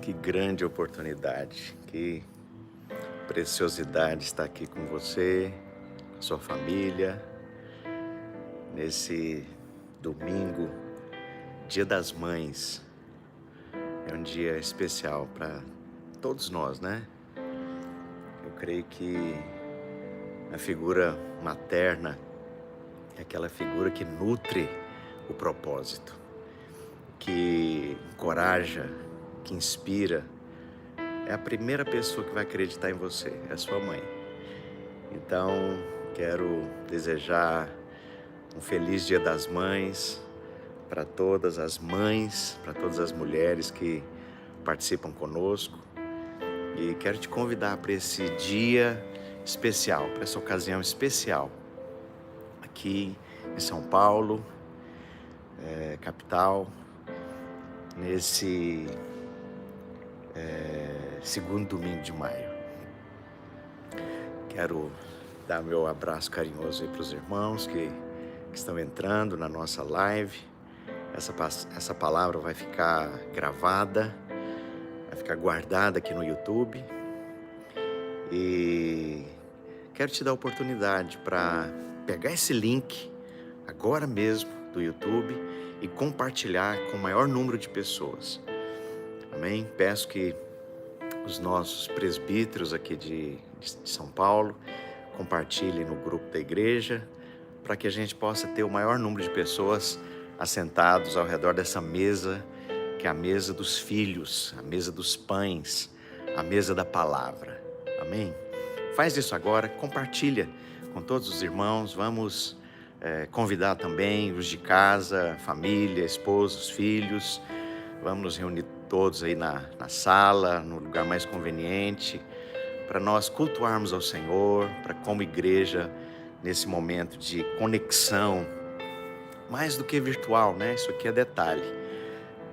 Que grande oportunidade, que preciosidade estar aqui com você, com a sua família, nesse domingo, Dia das Mães. É um dia especial para todos nós, né? Eu creio que a figura materna é aquela figura que nutre o propósito, que encoraja, que inspira. É a primeira pessoa que vai acreditar em você, é a sua mãe. Então, quero desejar um feliz Dia das Mães para todas as mães, para todas as mulheres que participam conosco. E quero te convidar para esse dia especial, para essa ocasião especial, aqui em São Paulo, capital, nesse segundo domingo de maio. Quero dar meu abraço carinhoso aí para os irmãos que estão entrando na nossa live. Essa palavra vai ficar gravada, vai ficar guardada aqui no YouTube. E quero te dar a oportunidade para pegar esse link agora mesmo do YouTube e compartilhar com o maior número de pessoas. Amém? Peço que os nossos presbíteros aqui de São Paulo compartilhem no grupo da igreja, para que a gente possa ter o maior número de pessoas assentados ao redor dessa mesa, que é a mesa dos filhos, a mesa dos pães, a mesa da palavra. Amém? Faz isso agora, compartilha com todos os irmãos. Vamos convidar também os de casa, família, esposos, filhos. Vamos nos reunir todos aí na sala, no lugar mais conveniente, para nós cultuarmos ao Senhor, para como igreja, nesse momento de conexão, mais do que virtual, né? Isso aqui é detalhe.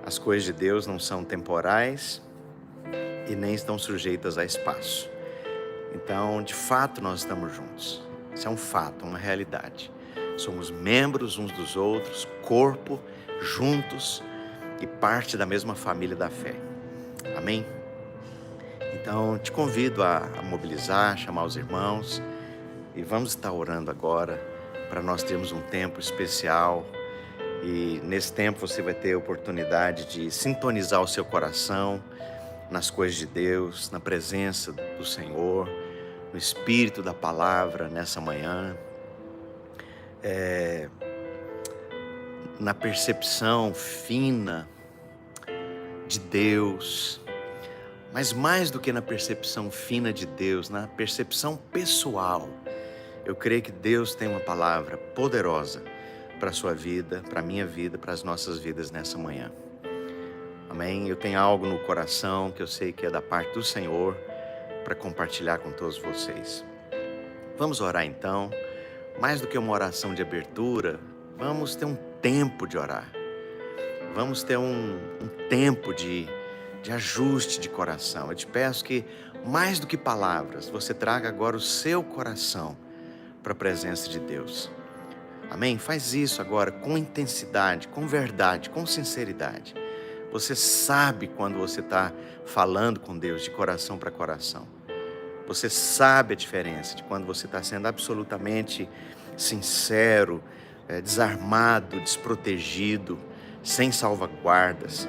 As coisas de Deus não são temporais e nem estão sujeitas a espaço. Então, de fato, nós estamos juntos. Isso é um fato, uma realidade. Somos membros uns dos outros, corpo, juntos e parte da mesma família da fé. Amém? Então, te convido a mobilizar, chamar os irmãos e vamos estar orando agora para nós termos um tempo especial. E nesse tempo você vai ter a oportunidade de sintonizar o seu coração nas coisas de Deus, na presença do Senhor, no Espírito da Palavra nessa manhã, na percepção fina de Deus, mas mais do que na percepção fina de Deus, na percepção pessoal. Eu creio que Deus tem uma palavra poderosa para a sua vida, para a minha vida, para as nossas vidas nessa manhã. Amém? Eu tenho algo no coração que eu sei que é da parte do Senhor para compartilhar com todos vocês. Vamos orar então. Mais do que uma oração de abertura, vamos ter um tempo de orar. Vamos ter um tempo de ajuste de coração. Eu te peço que, mais do que palavras, você traga agora o seu coração para a presença de Deus. Amém? Faz isso agora com intensidade, com verdade, com sinceridade. Você sabe quando você está falando com Deus de coração para coração. Você sabe a diferença de quando você está sendo absolutamente sincero, desarmado, desprotegido, sem salvaguardas,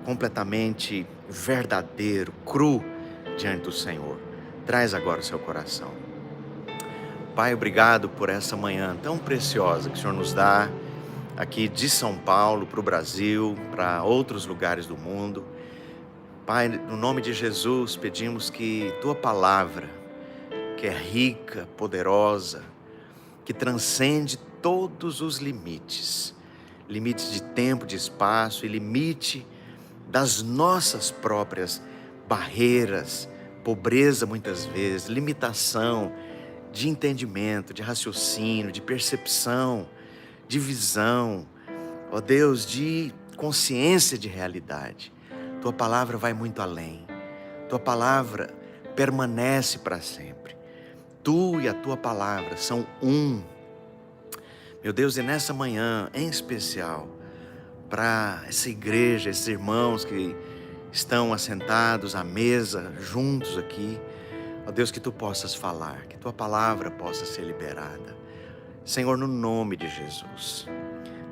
completamente verdadeiro, cru diante do Senhor. Traz agora o seu coração. Pai, obrigado por essa manhã tão preciosa que o Senhor nos dá aqui de São Paulo para o Brasil, para outros lugares do mundo. Pai, no nome de Jesus, pedimos que Tua palavra, que é rica, poderosa, que transcende todos os limites de tempo, de espaço e limite das nossas próprias barreiras, pobreza muitas vezes, limitação de entendimento, de raciocínio, de percepção, de visão, ó Deus, de consciência de realidade. Tua palavra vai muito além. Tua palavra permanece para sempre. Tu e a Tua palavra são um. Meu Deus, e nessa manhã, em especial, para essa igreja, esses irmãos que estão assentados à mesa, juntos aqui. Ó Deus, que Tu possas falar, que Tua palavra possa ser liberada. Senhor, no nome de Jesus,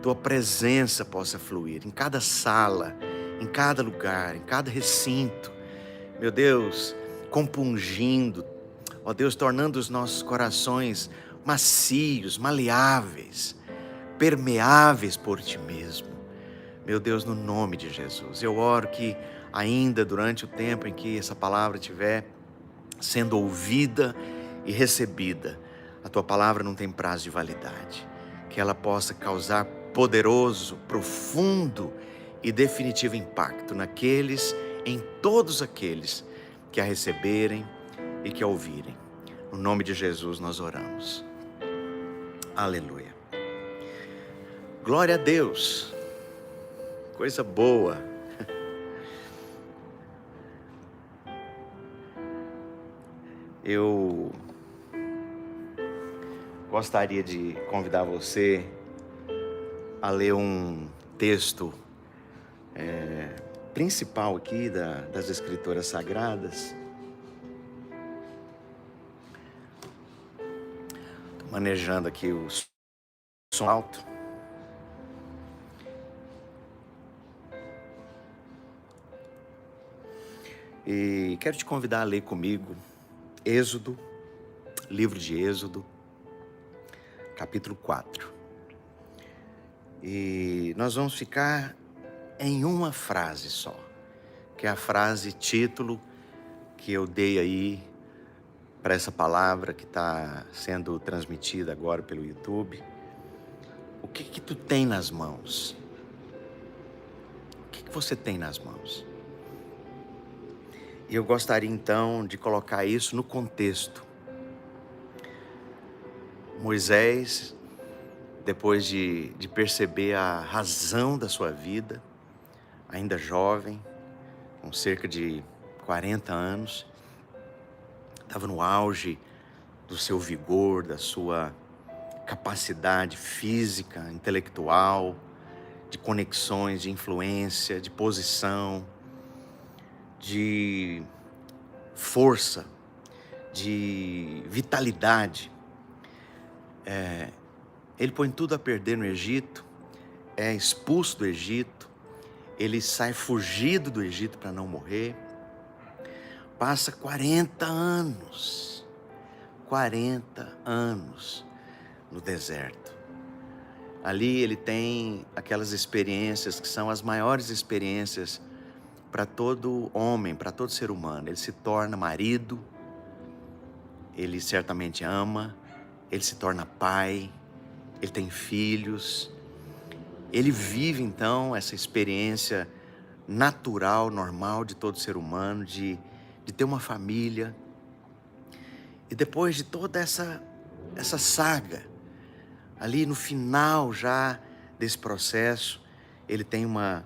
Tua presença possa fluir em cada sala, em cada lugar, em cada recinto. Meu Deus, compungindo, ó Deus, tornando os nossos corações macios, maleáveis, permeáveis por Ti mesmo. Meu Deus, no nome de Jesus, eu oro que ainda durante o tempo em que essa palavra estiver sendo ouvida e recebida, a Tua palavra não tem prazo de validade, que ela possa causar poderoso, profundo e definitivo impacto em todos aqueles que a receberem e que a ouvirem. No nome de Jesus nós oramos. Aleluia. Glória a Deus. Coisa boa. Eu gostaria de convidar você a ler um texto principal aqui das Escrituras Sagradas. Estou manejando aqui o som alto. E quero te convidar a ler comigo Êxodo, livro de Êxodo, capítulo 4. E nós vamos ficar em uma frase só, que é a frase título que eu dei aí para essa palavra que está sendo transmitida agora pelo YouTube. O que tu tem nas mãos? O que você tem nas mãos? E eu gostaria então de colocar isso no contexto. Moisés, depois de perceber a razão da sua vida, ainda jovem, com cerca de 40 anos, estava no auge do seu vigor, da sua capacidade física, intelectual, de conexões, de influência, de posição, de força, de vitalidade. Ele põe tudo a perder no Egito, é expulso do Egito, ele sai fugido do Egito para não morrer, passa 40 anos no deserto. Ali ele tem aquelas experiências que são as maiores experiências para todo homem, para todo ser humano. Ele se torna marido, ele certamente ama, ele se torna pai, ele tem filhos. Ele vive então essa experiência natural, normal de todo ser humano, de ter uma família. E depois de toda essa saga, ali no final já desse processo, ele tem uma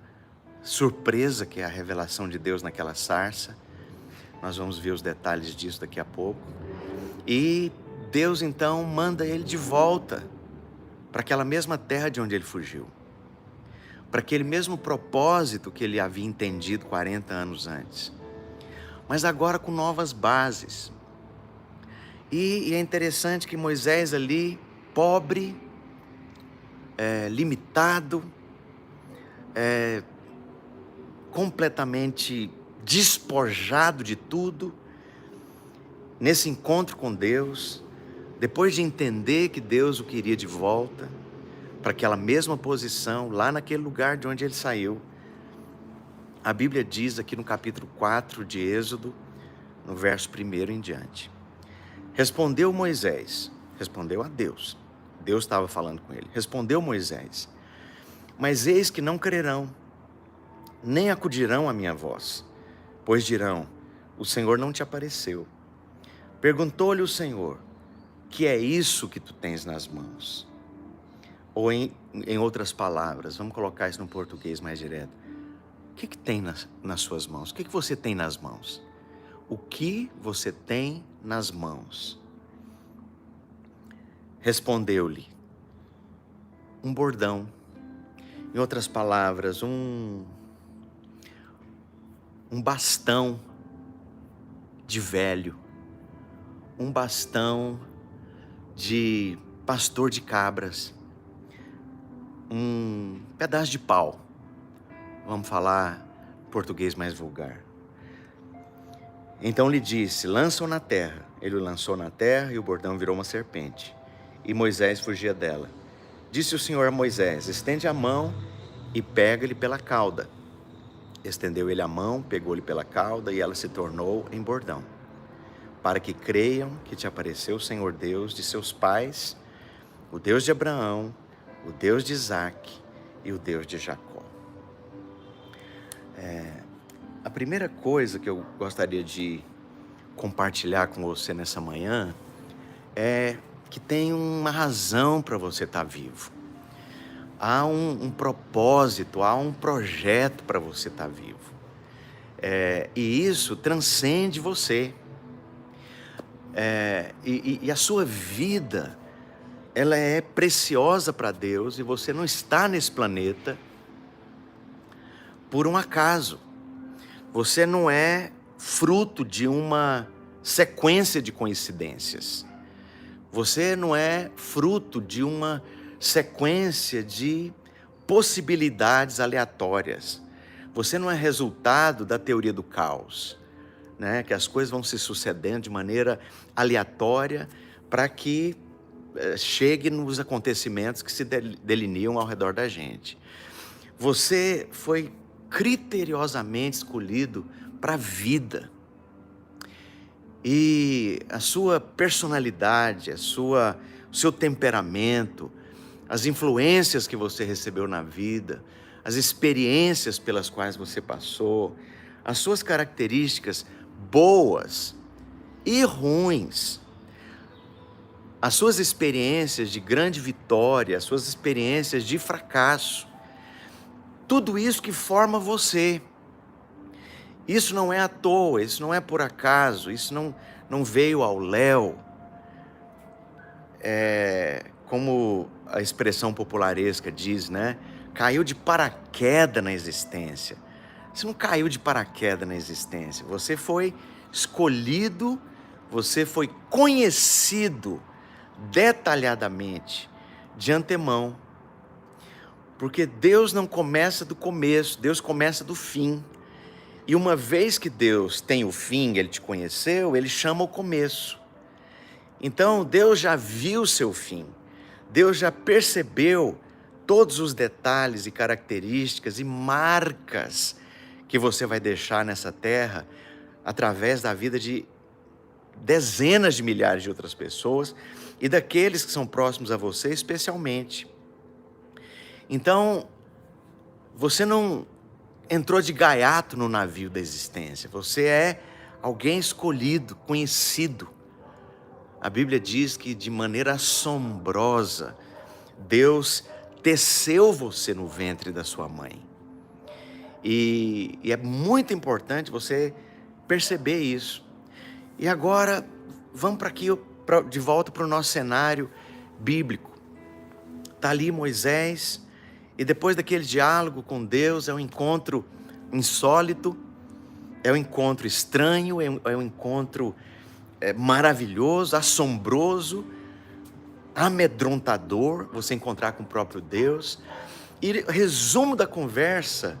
surpresa, que é a revelação de Deus naquela sarça. Nós vamos ver os detalhes disso daqui a pouco. E Deus então manda ele de volta para aquela mesma terra de onde ele fugiu, para aquele mesmo propósito que ele havia entendido 40 anos antes, mas agora com novas bases. E é interessante que Moisés ali, pobre, limitado, completamente despojado de tudo, nesse encontro com Deus, depois de entender que Deus o queria de volta para aquela mesma posição, lá naquele lugar de onde ele saiu, a Bíblia diz aqui no capítulo 4 de Êxodo, no verso 1 em diante: respondeu Moisés, respondeu a Deus, Deus estava falando com ele, respondeu Moisés: mas eis que não crerão, nem acudirão à minha voz, pois dirão: o Senhor não te apareceu. Perguntou-lhe o Senhor: que é isso que tu tens nas mãos? Ou em outras palavras, vamos colocar isso no português mais direto: o que tem nas suas mãos? O que você tem nas mãos? O que você tem nas mãos? Respondeu-lhe: um bordão. Em outras palavras, um bastão de velho, um bastão de pastor de cabras, um pedaço de pau. Vamos falar português mais vulgar. Então lhe disse: lança-o na terra. Ele o lançou na terra e o bordão virou uma serpente. E Moisés fugia dela. Disse o Senhor a Moisés: estende a mão e pega-lhe pela cauda. Estendeu ele a mão, pegou-lhe pela cauda e ela se tornou em bordão, para que creiam que te apareceu o Senhor Deus de seus pais, o Deus de Abraão, o Deus de Isaque e o Deus de Jacó. A primeira coisa que eu gostaria de compartilhar com você nessa manhã é que tem uma razão para você estar vivo. Há um propósito, há um projeto para você estar vivo. E isso transcende você. E a sua vida, ela é preciosa para Deus, e você não está nesse planeta por um acaso. Você não é fruto de uma sequência de coincidências. Você não é fruto de uma sequência de possibilidades aleatórias. Você não é resultado da teoria do caos, né? Que as coisas vão se sucedendo de maneira aleatória para que chegue nos acontecimentos que se delineam ao redor da gente. Você foi criteriosamente escolhido para a vida. E a sua personalidade, o seu temperamento, as influências que você recebeu na vida, as experiências pelas quais você passou, as suas características boas e ruins, as suas experiências de grande vitória, as suas experiências de fracasso, tudo isso que forma você. Isso não é à toa, isso não é por acaso, isso não veio ao léu. Como a expressão popularesca diz, né? Caiu de paraquedas na existência. Você não caiu de paraquedas na existência. Você foi escolhido, você foi conhecido detalhadamente, de antemão. Porque Deus não começa do começo, Deus começa do fim. E uma vez que Deus tem o fim, Ele te conheceu, Ele chama o começo. Então Deus já viu o seu fim. Deus já percebeu todos os detalhes e características e marcas que você vai deixar nessa terra através da vida de dezenas de milhares de outras pessoas e daqueles que são próximos a você especialmente. Então, você não entrou de gaiato no navio da existência. Você é alguém escolhido, conhecido. A Bíblia diz que de maneira assombrosa, Deus teceu você no ventre da sua mãe. E é muito importante você perceber isso. E agora, vamos de volta para o nosso cenário bíblico. Está ali Moisés. E depois daquele diálogo com Deus, é um encontro insólito, é um encontro estranho, é um encontro maravilhoso, assombroso, amedrontador, você encontrar com o próprio Deus. E resumo da conversa,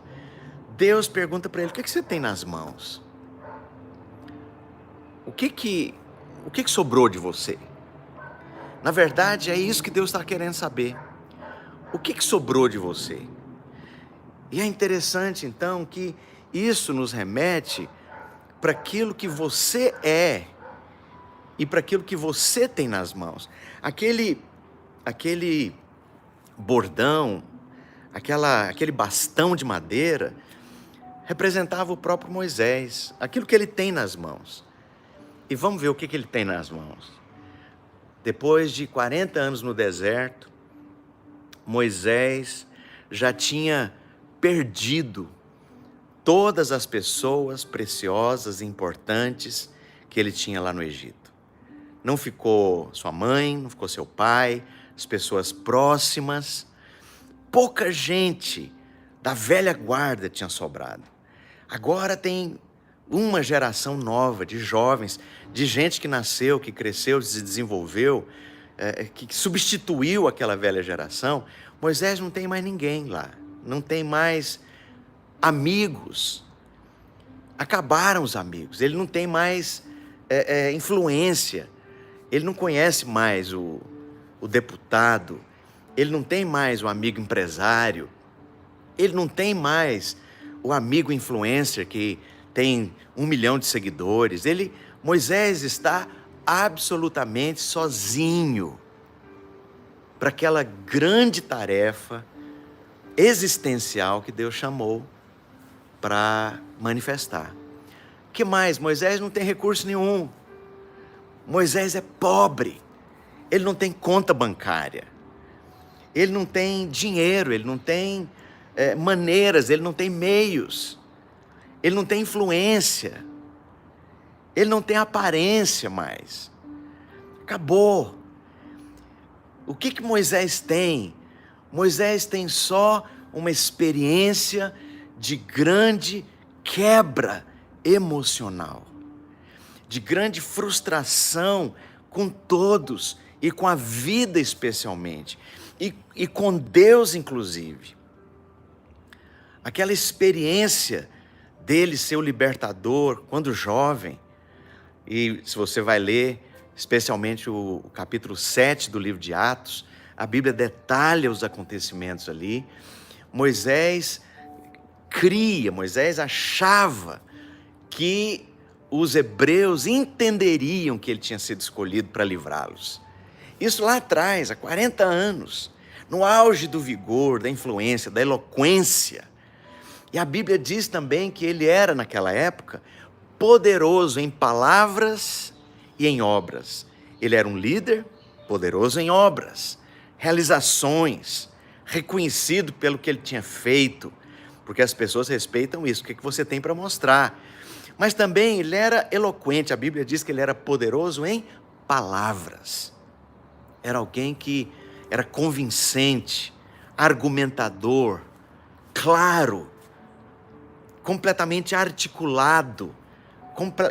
Deus pergunta para ele: o que você tem nas mãos? O que sobrou de você? Na verdade, é isso que Deus está querendo saber. O que sobrou de você? E é interessante, então, que isso nos remete para aquilo que você é e para aquilo que você tem nas mãos. Aquele bordão, aquele bastão de madeira, representava o próprio Moisés, aquilo que ele tem nas mãos. E vamos ver o que ele tem nas mãos. Depois de 40 anos no deserto, Moisés já tinha perdido todas as pessoas preciosas e importantes que ele tinha lá no Egito. Não ficou sua mãe, não ficou seu pai, as pessoas próximas. Pouca gente da velha guarda tinha sobrado. Agora tem uma geração nova de jovens, de gente que nasceu, que cresceu, se desenvolveu, que substituiu aquela velha geração. Moisés não tem mais ninguém lá, não tem mais amigos. Acabaram os amigos, ele não tem mais influência, ele não conhece mais o deputado, ele não tem mais o amigo empresário, ele não tem mais o amigo influencer que tem 1 milhão de seguidores. Moisés está absolutamente sozinho para aquela grande tarefa existencial que Deus chamou para manifestar. O que mais? Moisés não tem recurso nenhum. Moisés é pobre. Ele não tem conta bancária. Ele não tem dinheiro, ele não tem maneiras, ele não tem meios. Ele não tem influência. Ele não tem aparência mais. Acabou. O que Moisés tem? Moisés tem só uma experiência de grande quebra emocional, de grande frustração com todos e com a vida especialmente, e com Deus inclusive. Aquela experiência dele ser o libertador quando jovem, e se você vai ler especialmente o capítulo 7 do livro de Atos, a Bíblia detalha os acontecimentos ali. Moisés achava que os hebreus entenderiam que ele tinha sido escolhido para livrá-los. Isso lá atrás, há 40 anos, no auge do vigor, da influência, da eloquência. E a Bíblia diz também que ele era, naquela época, poderoso em palavras e em obras. Ele era um líder poderoso em obras, realizações, reconhecido pelo que ele tinha feito, porque as pessoas respeitam isso, o que você tem para mostrar. Mas também ele era eloquente, a Bíblia diz que ele era poderoso em palavras. Era alguém que era convincente, argumentador, claro, completamente articulado,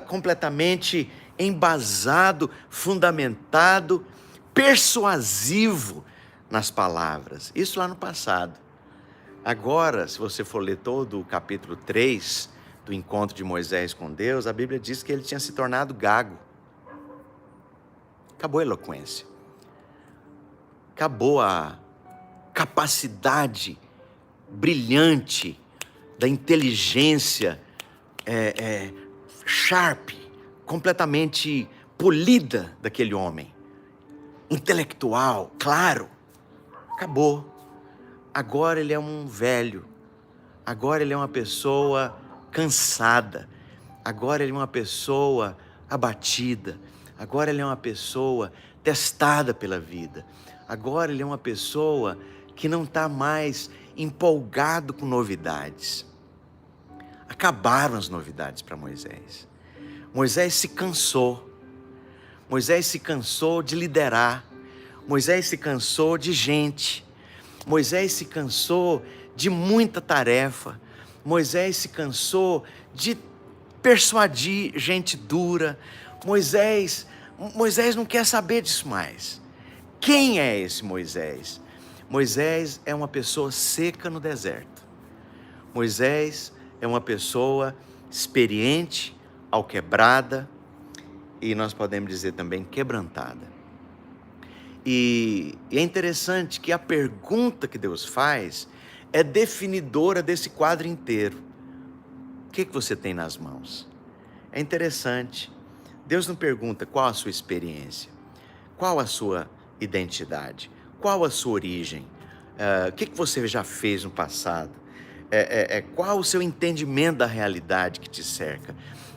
completamente embasado, fundamentado, persuasivo nas palavras. Isso lá no passado. Agora, se você for ler todo o capítulo 3 do encontro de Moisés com Deus, a Bíblia diz que ele tinha se tornado gago. Acabou a eloquência. Acabou a capacidade brilhante da inteligência sharp, completamente polida daquele homem. Intelectual, claro. Acabou. Agora ele é um velho. Agora ele é uma pessoa cansada. Agora ele é uma pessoa abatida. Agora ele é uma pessoa testada pela vida. Agora ele é uma pessoa que não está mais empolgado com novidades. Acabaram as novidades para Moisés. Moisés se cansou. Moisés se cansou de liderar. Moisés se cansou de gente. Moisés se cansou de muita tarefa. Moisés se cansou de persuadir gente dura. Moisés não quer saber disso mais. Quem é esse Moisés? Moisés é uma pessoa seca no deserto. Moisés é uma pessoa experiente, alquebrada, e nós podemos dizer também quebrantada. E é interessante que a pergunta que Deus faz é definidora desse quadro inteiro. O que você tem nas mãos? É interessante. Deus não pergunta qual a sua experiência, qual a sua identidade, qual a sua origem, o que você já fez no passado, qual o seu entendimento da realidade que te cerca.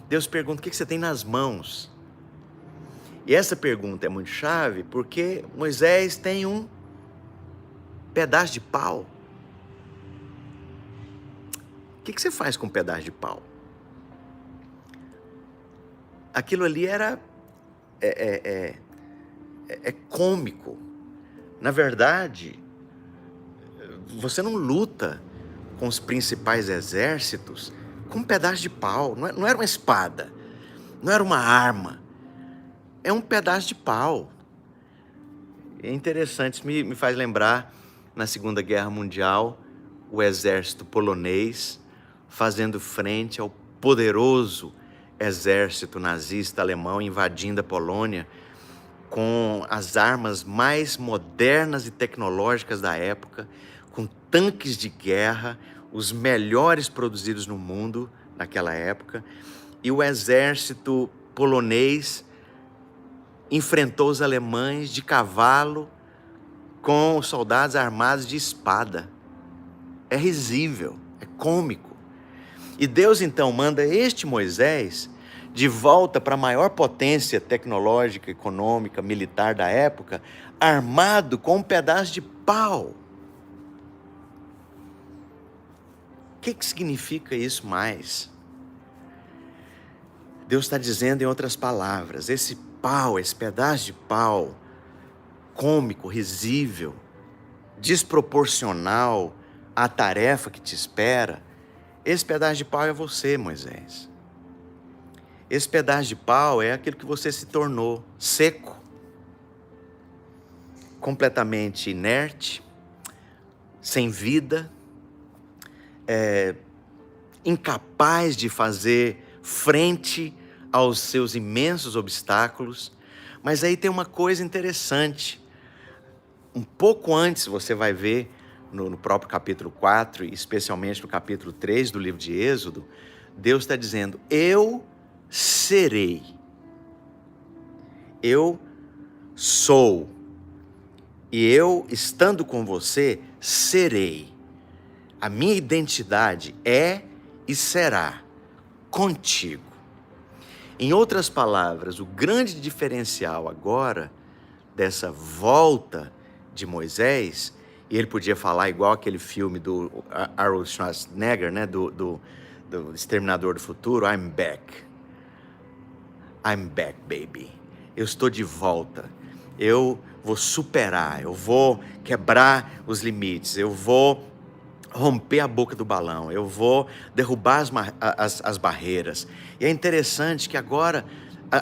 Deus pergunta o que você tem nas mãos. E essa pergunta é muito chave porque Moisés tem um pedaço de pau. O que você faz com um pedaço de pau? Aquilo ali era cômico. Na verdade, você não luta com os principais exércitos com um pedaço de pau. Não era uma espada, não era uma arma. É um pedaço de pau. É interessante, isso me faz lembrar, na Segunda Guerra Mundial, o exército polonês fazendo frente ao poderoso exército nazista alemão invadindo a Polônia com as armas mais modernas e tecnológicas da época, com tanques de guerra, os melhores produzidos no mundo naquela época, e o exército polonês enfrentou os alemães de cavalo com os soldados armados de espada. É risível, é cômico. E Deus então manda este Moisés de volta para a maior potência tecnológica, econômica, militar da época, armado com um pedaço de pau. O que significa isso mais? Deus está dizendo em outras palavras, esse pau, esse pedaço de pau, cômico, risível, desproporcional à tarefa que te espera, esse pedaço de pau é você, Moisés. Esse pedaço de pau é aquilo que você se tornou, seco, completamente inerte, sem vida, incapaz de fazer frente aos seus imensos obstáculos. Mas aí tem uma coisa interessante. Um pouco antes, você vai ver no próprio capítulo 4, e especialmente no capítulo 3 do livro de Êxodo, Deus está dizendo, eu serei. Eu sou. E eu, estando com você, serei. A minha identidade é e será contigo. Em outras palavras, o grande diferencial agora dessa volta de Moisés, e ele podia falar igual aquele filme do Arnold Schwarzenegger, né, do Exterminador do Futuro, I'm back, baby. Eu estou de volta. Eu vou superar, eu vou quebrar os limites, eu vou romper a boca do balão, eu vou derrubar as barreiras. E é interessante que agora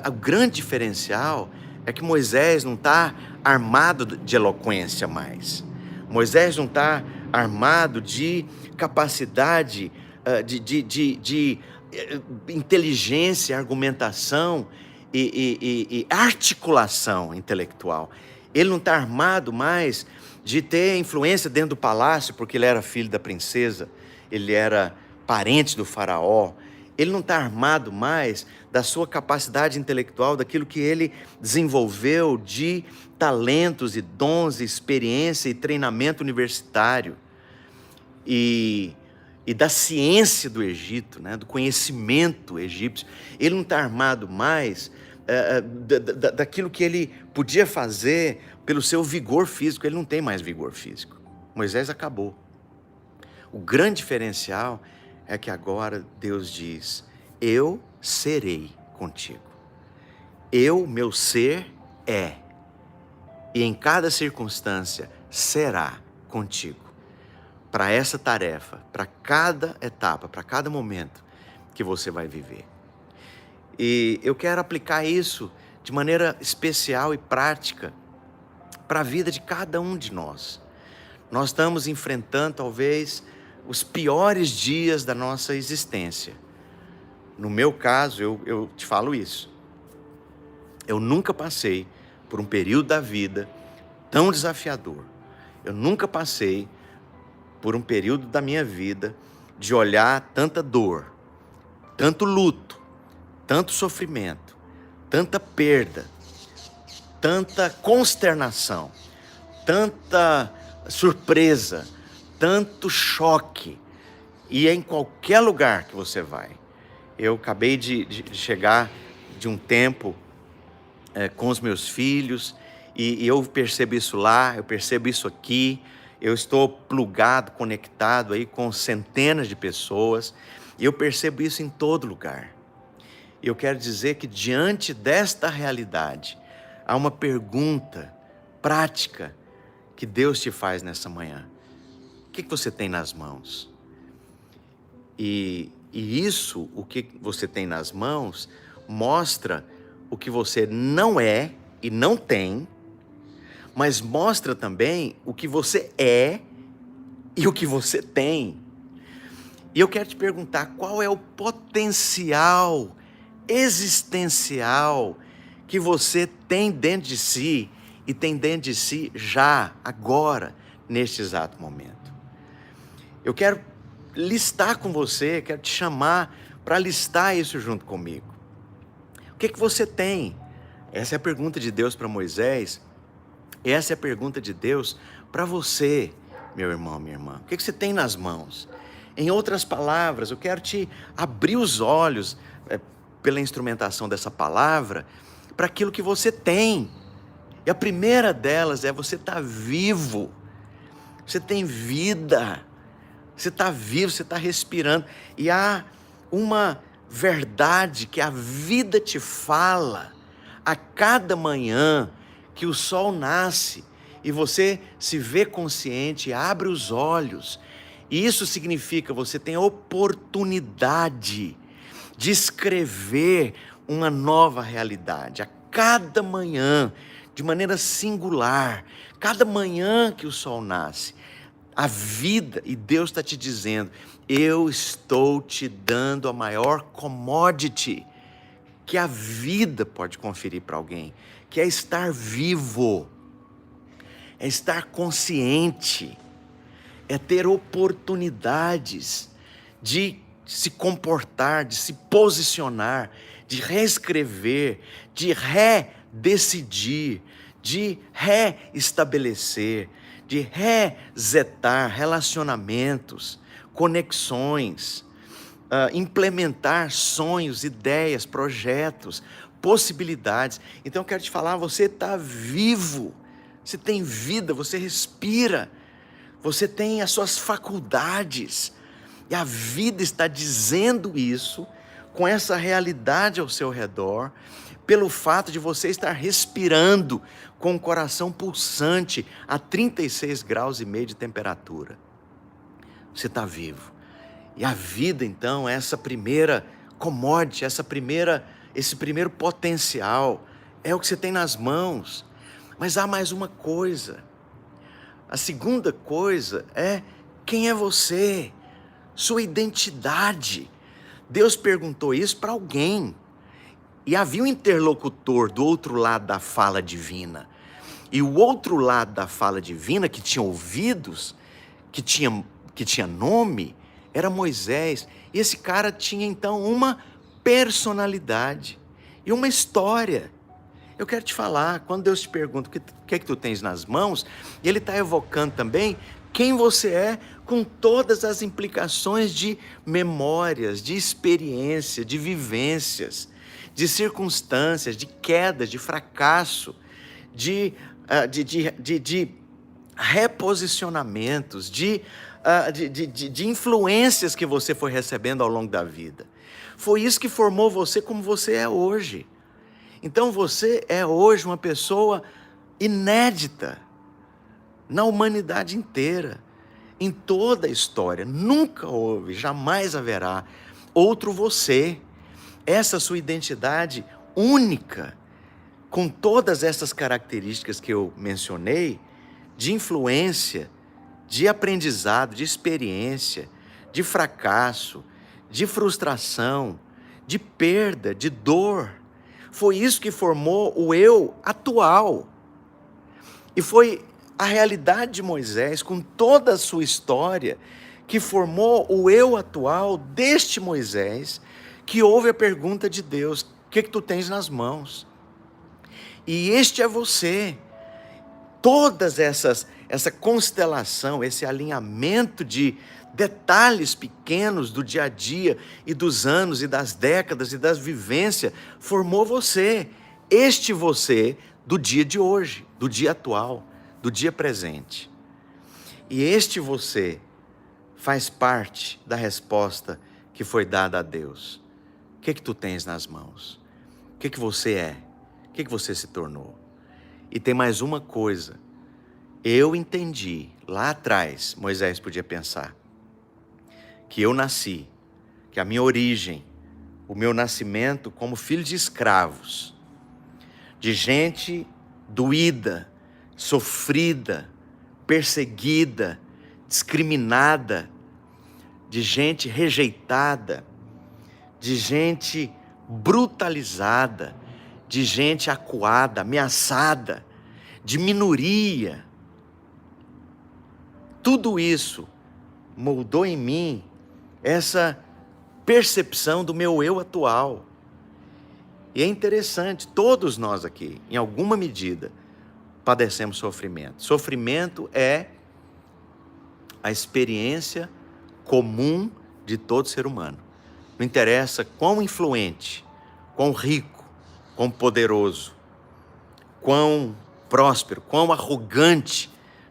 o grande diferencial é que Moisés não está armado de eloquência mais. Moisés não está armado de capacidade, de inteligência, argumentação e articulação intelectual. Ele não está armado mais de ter influência dentro do palácio, porque ele era filho da princesa, ele era parente do faraó. Ele não está armado mais da sua capacidade intelectual, daquilo que ele desenvolveu de talentos e dons, experiência e treinamento universitário. E da ciência do Egito, né, do conhecimento egípcio. Ele não está armado mais daquilo que ele podia fazer pelo seu vigor físico. Ele não tem mais vigor físico. Moisés acabou. O grande diferencial é que agora Deus diz, eu serei contigo. Eu, meu ser, é. E em cada circunstância será contigo. Para essa tarefa, para cada etapa, para cada momento que você vai viver. E eu quero aplicar isso de maneira especial e prática para a vida de cada um de nós. Nós estamos enfrentando talvez os piores dias da nossa existência. No meu caso, eu te falo isso. Eu nunca passei por um período da vida tão desafiador. Eu nunca passei por um período da minha vida de olhar tanta dor, tanto luto, tanto sofrimento, tanta perda, tanta consternação, tanta surpresa, tanto choque. E é em qualquer lugar que você vai. Eu acabei de chegar de um tempo com os meus filhos e eu percebo isso lá, eu percebo isso aqui. Eu estou plugado, conectado aí com centenas de pessoas e eu percebo isso em todo lugar. E eu quero dizer que diante desta realidade, há uma pergunta prática que Deus te faz nessa manhã. O que você tem nas mãos? E E isso, o que você tem nas mãos, mostra o que você não é e não tem, mas mostra também o que você é e o que você tem. E eu quero te perguntar, qual é o potencial existencial que você tem dentro de si e tem dentro de si já, agora, neste exato momento? Eu quero listar com você, quero te chamar para listar isso junto comigo. O que você tem? Essa é a pergunta de Deus para Moisés. Essa é a pergunta de Deus para você, meu irmão, minha irmã. O que você tem nas mãos? Em outras palavras, eu quero te abrir os olhos pela instrumentação dessa palavra para aquilo que você tem. E a primeira delas é você estar vivo. Você tem vida. Você está vivo, você está respirando. E há uma verdade que a vida te fala a cada manhã que o sol nasce e você se vê consciente, abre os olhos. E isso significa você tem a oportunidade de escrever uma nova realidade a cada manhã, de maneira singular. Cada manhã que o sol nasce, a vida, e Deus está te dizendo, eu estou te dando a maior commodity que a vida pode conferir para alguém, que é estar vivo, é estar consciente, é ter oportunidades de se comportar, de se posicionar, de reescrever, de redecidir, de reestabelecer, de resetar relacionamentos, conexões, implementar sonhos, ideias, projetos, possibilidades. Então eu quero te falar, você está vivo, você tem vida, você respira, você tem as suas faculdades, e a vida está dizendo isso, com essa realidade ao seu redor, pelo fato de você estar respirando com o coração pulsante a 36 graus e meio de temperatura. Você está vivo. E a vida, então, é essa primeira commodity, esse primeiro potencial, é o que você tem nas mãos. Mas há mais uma coisa. A segunda coisa é quem é você, sua identidade. Deus perguntou isso para alguém. E havia um interlocutor do outro lado da fala divina. E o outro lado da fala divina, que tinha ouvidos, que tinha nome, era Moisés. E esse cara tinha então uma personalidade e uma história. Eu quero te falar, quando Deus te pergunta o que é que tu tens nas mãos, Ele está evocando também quem você é, com todas as implicações de memórias, de experiência, de vivências, de circunstâncias, de quedas, de fracasso, de reposicionamentos, de influências que você foi recebendo ao longo da vida. Foi isso que formou você como você é hoje. Então você é hoje uma pessoa inédita na humanidade inteira, em toda a história. Nunca houve, jamais haverá outro você. Essa sua identidade única, com todas essas características que eu mencionei, de influência, de aprendizado, de experiência, de fracasso, de frustração, de perda, de dor. Foi isso que formou o eu atual. E foi a realidade de Moisés, com toda a sua história, que formou o eu atual deste Moisés, que houve a pergunta de Deus, o que tu tens nas mãos? E este é você. Todas essa constelação, esse alinhamento de detalhes pequenos do dia a dia e dos anos e das décadas e das vivências, formou você. Este você do dia de hoje, do dia atual, do dia presente. E este você faz parte da resposta que foi dada a Deus. O que tu tens nas mãos? O que você é? O que você se tornou? E tem mais uma coisa. Eu entendi, lá atrás, Moisés podia pensar, que eu nasci que a minha origem, o meu nascimento como filho de escravos, de gente doída, sofrida, perseguida, discriminada, de gente rejeitada, de gente brutalizada, de gente acuada, ameaçada, de minoria. Tudo isso moldou em mim essa percepção do meu eu atual. E é interessante, todos nós aqui, em alguma medida, padecemos sofrimento. Sofrimento é a experiência comum de todo ser humano. Não interessa quão influente, quão rico, quão poderoso, quão próspero, quão arrogante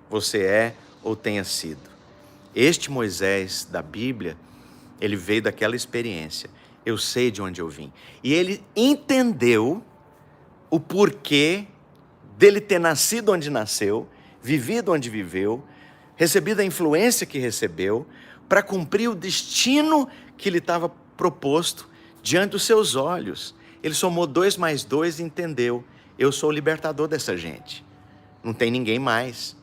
você é ou tenha sido. Este Moisés da Bíblia, ele veio daquela experiência. Eu sei de onde eu vim. E ele entendeu o porquê dele ter nascido onde nasceu, vivido onde viveu, recebido a influência que recebeu, para cumprir o destino que lhe estava proposto diante dos seus olhos. Ele somou 2 mais 2 e entendeu: eu sou o libertador dessa gente. Não tem ninguém mais.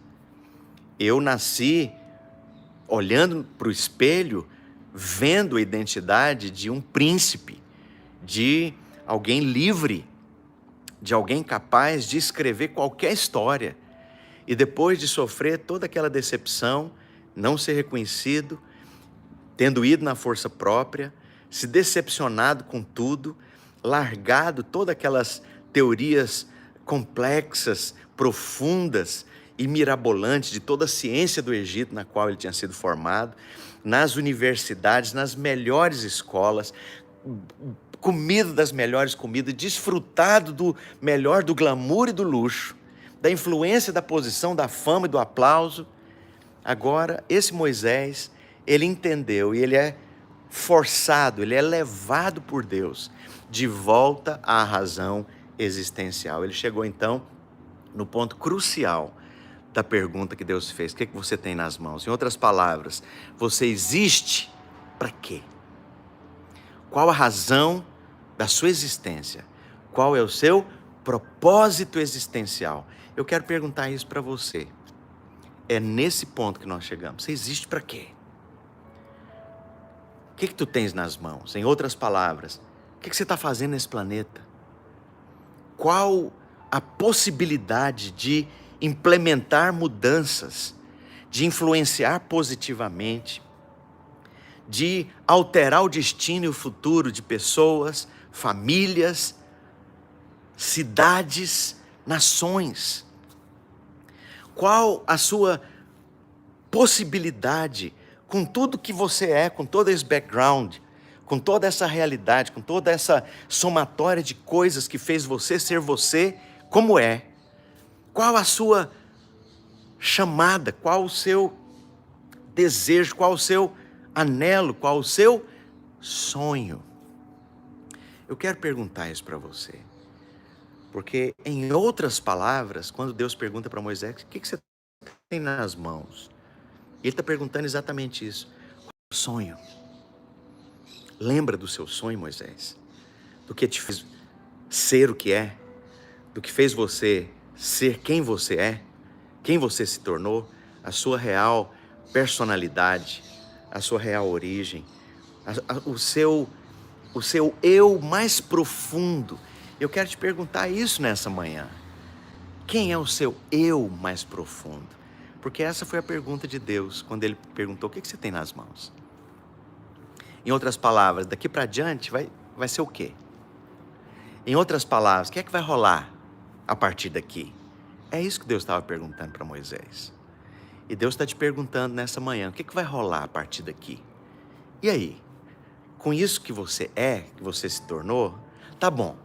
Eu nasci olhando para o espelho, vendo a identidade de um príncipe, de alguém livre, de alguém capaz de escrever qualquer história. E depois de sofrer toda aquela decepção, não ser reconhecido, tendo ido na força própria, se decepcionado com tudo, largado todas aquelas teorias complexas, profundas e mirabolantes de toda a ciência do Egito na qual ele tinha sido formado, nas universidades, nas melhores escolas, comido das melhores comidas, desfrutado do melhor do glamour e do luxo, da influência, da posição, da fama e do aplauso. Agora, esse Moisés, ele entendeu e ele é forçado, ele é levado por Deus de volta à razão existencial. Ele chegou então no ponto crucial da pergunta que Deus fez: o que você tem nas mãos? Em outras palavras, você existe para quê? Qual a razão da sua existência? Qual é o seu propósito existencial? Eu quero perguntar isso para você. É nesse ponto que nós chegamos. Você existe para quê? O que tu tens nas mãos? Em outras palavras, o que você está fazendo nesse planeta? Qual a possibilidade de implementar mudanças, de influenciar positivamente, de alterar o destino e o futuro de pessoas, famílias, cidades, nações? Qual a sua possibilidade, com tudo que você é, com todo esse background, com toda essa realidade, com toda essa somatória de coisas que fez você ser você como é? Qual a sua chamada? Qual o seu desejo? Qual o seu anelo? Qual o seu sonho? Eu quero perguntar isso para você. Porque, em outras palavras, quando Deus pergunta para Moisés: o que você tem nas mãos? Ele está perguntando exatamente isso. Qual é o sonho? Lembra do seu sonho, Moisés? Do que te fez ser o que é? Do que fez você ser quem você é? Quem você se tornou? A sua real personalidade, a sua real origem, o seu eu mais profundo. Eu quero te perguntar isso nessa manhã. Quem é o seu eu mais profundo? Porque essa foi a pergunta de Deus, quando ele perguntou: o que você tem nas mãos? Em outras palavras, daqui para diante vai ser o quê? Em outras palavras, o que é que vai rolar a partir daqui? É isso que Deus estava perguntando para Moisés. E Deus está te perguntando nessa manhã: o que é que vai rolar a partir daqui? E aí? Com isso que você é, que você se tornou, tá bom,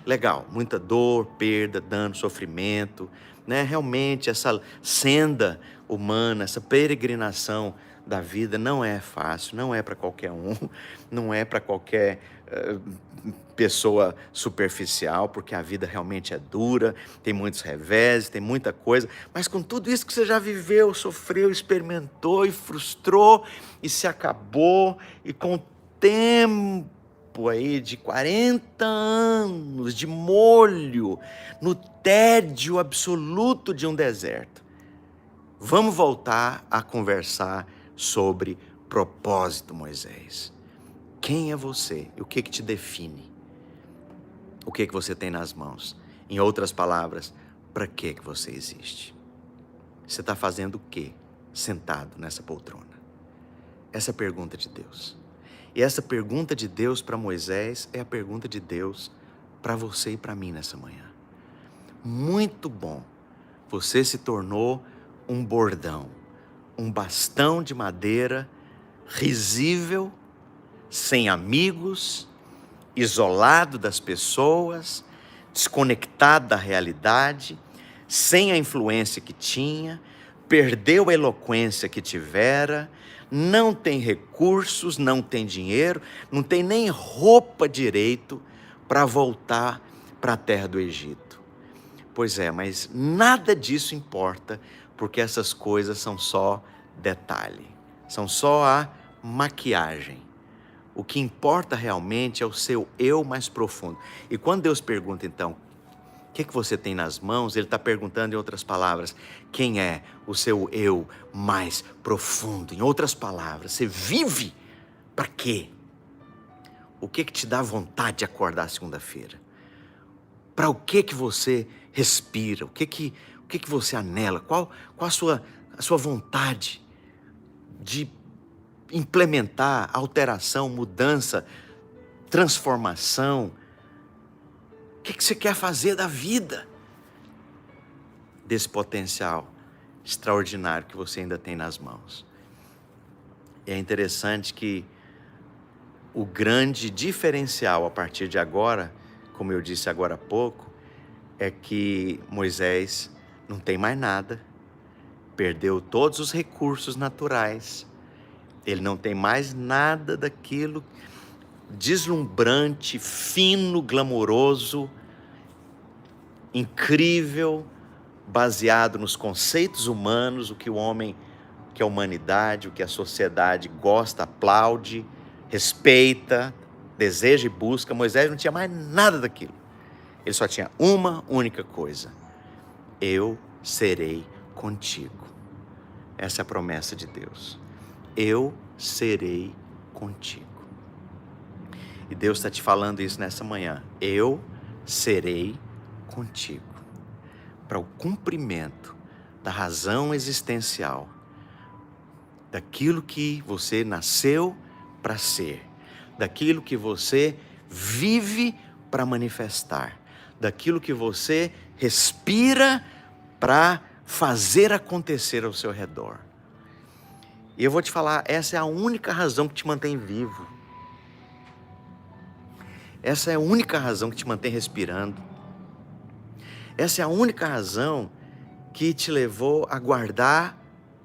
legal, muita dor, perda, dano, sofrimento, né? Realmente essa senda humana, essa peregrinação da vida não é fácil, não é para qualquer um, não é para qualquer pessoa superficial, porque a vida realmente é dura, tem muitos reveses, tem muita coisa, mas com tudo isso que você já viveu, sofreu, experimentou e frustrou e se acabou, e com tempo aí de 40 anos de molho no tédio absoluto de um deserto. Vamos voltar a conversar sobre propósito, Moisés. Quem é você? E o que te define? O que você tem nas mãos? Em outras palavras, para que você existe? Você está fazendo o quê sentado nessa poltrona? Essa é a pergunta de Deus. E essa pergunta de Deus para Moisés é a pergunta de Deus para você e para mim nessa manhã. Muito bom. Você se tornou um bordão, um bastão de madeira risível, sem amigos, isolado das pessoas, desconectado da realidade, sem a influência que tinha, perdeu a eloquência que tivera, não tem recursos, não tem dinheiro, não tem nem roupa direito para voltar para a terra do Egito. Pois é, mas nada disso importa, porque essas coisas são só detalhe, são só a maquiagem. O que importa realmente é o seu eu mais profundo. E quando Deus pergunta, então, o que você tem nas mãos? Ele está perguntando, em outras palavras, quem é o seu eu mais profundo? Em outras palavras, você vive para quê? O que te dá vontade de acordar segunda-feira? Para o que você respira? O que você anela? Qual a sua vontade de implementar alteração, mudança, transformação? O que você quer fazer da vida? Desse potencial extraordinário que você ainda tem nas mãos. E é interessante que o grande diferencial a partir de agora, como eu disse agora há pouco, é que Moisés não tem mais nada, perdeu todos os recursos naturais, ele não tem mais nada daquilo deslumbrante, fino, glamouroso, incrível, baseado nos conceitos humanos, o que o homem, que a humanidade, o que a sociedade gosta, aplaude, respeita, deseja e busca. Moisés não tinha mais nada daquilo. Ele só tinha uma única coisa: eu serei contigo. Essa é a promessa de Deus. Eu serei contigo. E Deus está te falando isso nessa manhã. Eu serei contigo. Para o cumprimento da razão existencial, daquilo que você nasceu para ser, daquilo que você vive para manifestar, daquilo que você respira para fazer acontecer ao seu redor. E eu vou te falar, essa é a única razão que te mantém vivo. Essa é a única razão que te mantém respirando. Essa é a única razão que te levou a guardar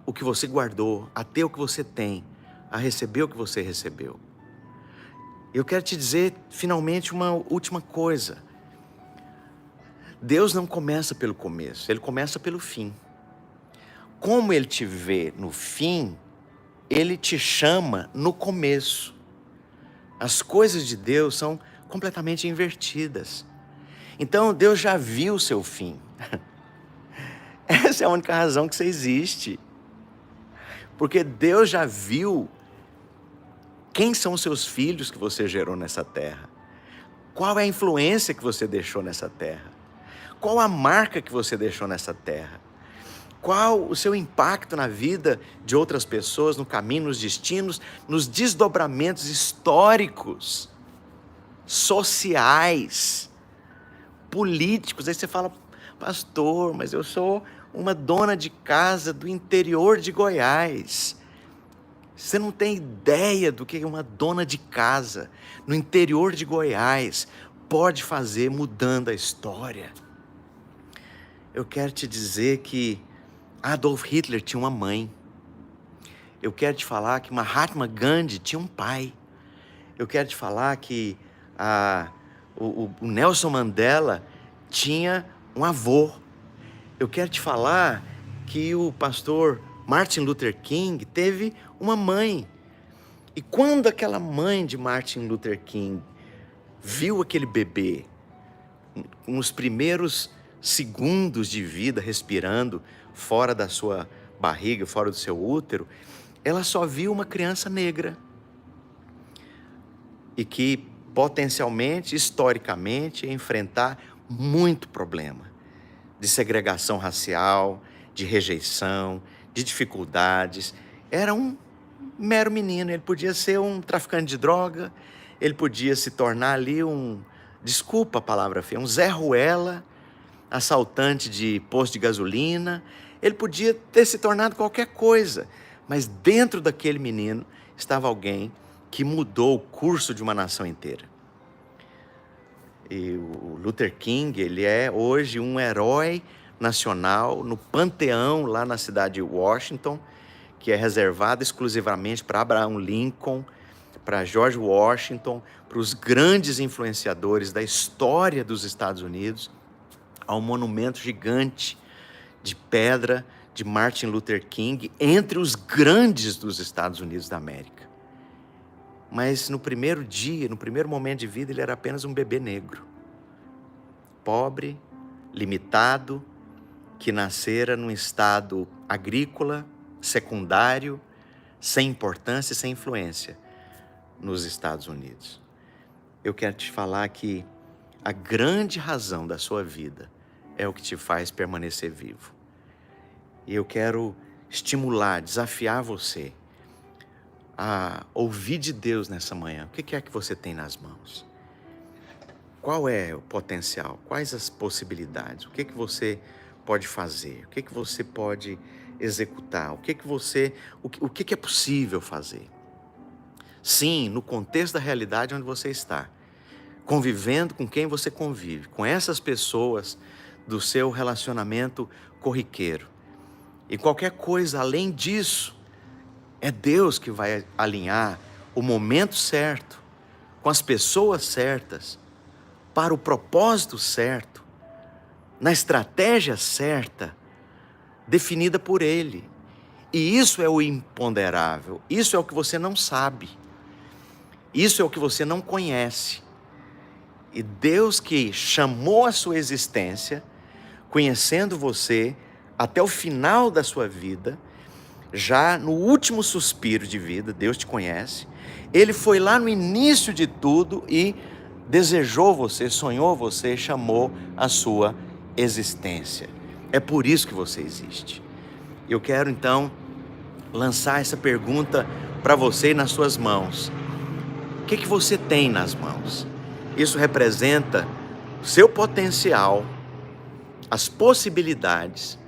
o que você guardou, a ter o que você tem, a receber o que você recebeu. Eu quero te dizer, finalmente, uma última coisa. Deus não começa pelo começo, Ele começa pelo fim. Como Ele te vê no fim, Ele te chama no começo. As coisas de Deus são completamente invertidas. Então, Deus já viu o seu fim. Essa é a única razão que você existe. Porque Deus já viu quem são os seus filhos que você gerou nessa terra. Qual é a influência que você deixou nessa terra? Qual a marca que você deixou nessa terra? Qual o seu impacto na vida de outras pessoas, no caminho, nos destinos, nos desdobramentos históricos, sociais, políticos? Aí você fala, pastor, mas eu sou uma dona de casa do interior de Goiás. Você não tem ideia do que uma dona de casa no interior de Goiás pode fazer mudando a história. Eu quero te dizer que Adolf Hitler tinha uma mãe. Eu quero te falar que Mahatma Gandhi tinha um pai. Eu quero te falar que o Nelson Mandela tinha um avô. Eu quero te falar que o pastor Martin Luther King teve uma mãe. E quando aquela mãe de Martin Luther King viu aquele bebê, nos primeiros segundos de vida, respirando fora da sua barriga, fora do seu útero, ela só viu uma criança negra. E que potencialmente, historicamente, ia enfrentar muito problema de segregação racial, de rejeição, de dificuldades. Era um mero menino, ele podia ser um traficante de droga, ele podia se tornar ali desculpa a palavra feia, um Zé Ruela, assaltante de posto de gasolina, ele podia ter se tornado qualquer coisa, mas dentro daquele menino estava alguém que mudou o curso de uma nação inteira. E o Luther King, ele é hoje um herói nacional no panteão lá na cidade de Washington, que é reservado exclusivamente para Abraham Lincoln, para George Washington, para os grandes influenciadores da história dos Estados Unidos. Há um monumento gigante de pedra de Martin Luther King entre os grandes dos Estados Unidos da América. Mas no primeiro dia, no primeiro momento de vida, ele era apenas um bebê negro, pobre, limitado, que nascera num estado agrícola, secundário, sem importância e sem influência nos Estados Unidos. Eu quero te falar que a grande razão da sua vida é o que te faz permanecer vivo. E eu quero estimular, desafiar você a ouvir de Deus nessa manhã. O que é que você tem nas mãos? Qual é o potencial? Quais as possibilidades? O que você pode fazer? O que você pode executar? O que é possível fazer? Sim, no contexto da realidade onde você está, convivendo com quem você convive, com essas pessoas do seu relacionamento corriqueiro. E qualquer coisa além disso, é Deus que vai alinhar o momento certo, com as pessoas certas, para o propósito certo, na estratégia certa, definida por Ele. E isso é o imponderável, isso é o que você não sabe, isso é o que você não conhece. E Deus que chamou a sua existência, conhecendo você até o final da sua vida, já no último suspiro de vida, Deus te conhece. Ele foi lá no início de tudo e desejou você, sonhou você, chamou a sua existência. É por isso que você existe. Eu quero então lançar essa pergunta para você nas suas mãos. O que você tem nas mãos? Isso representa o seu potencial, as possibilidades,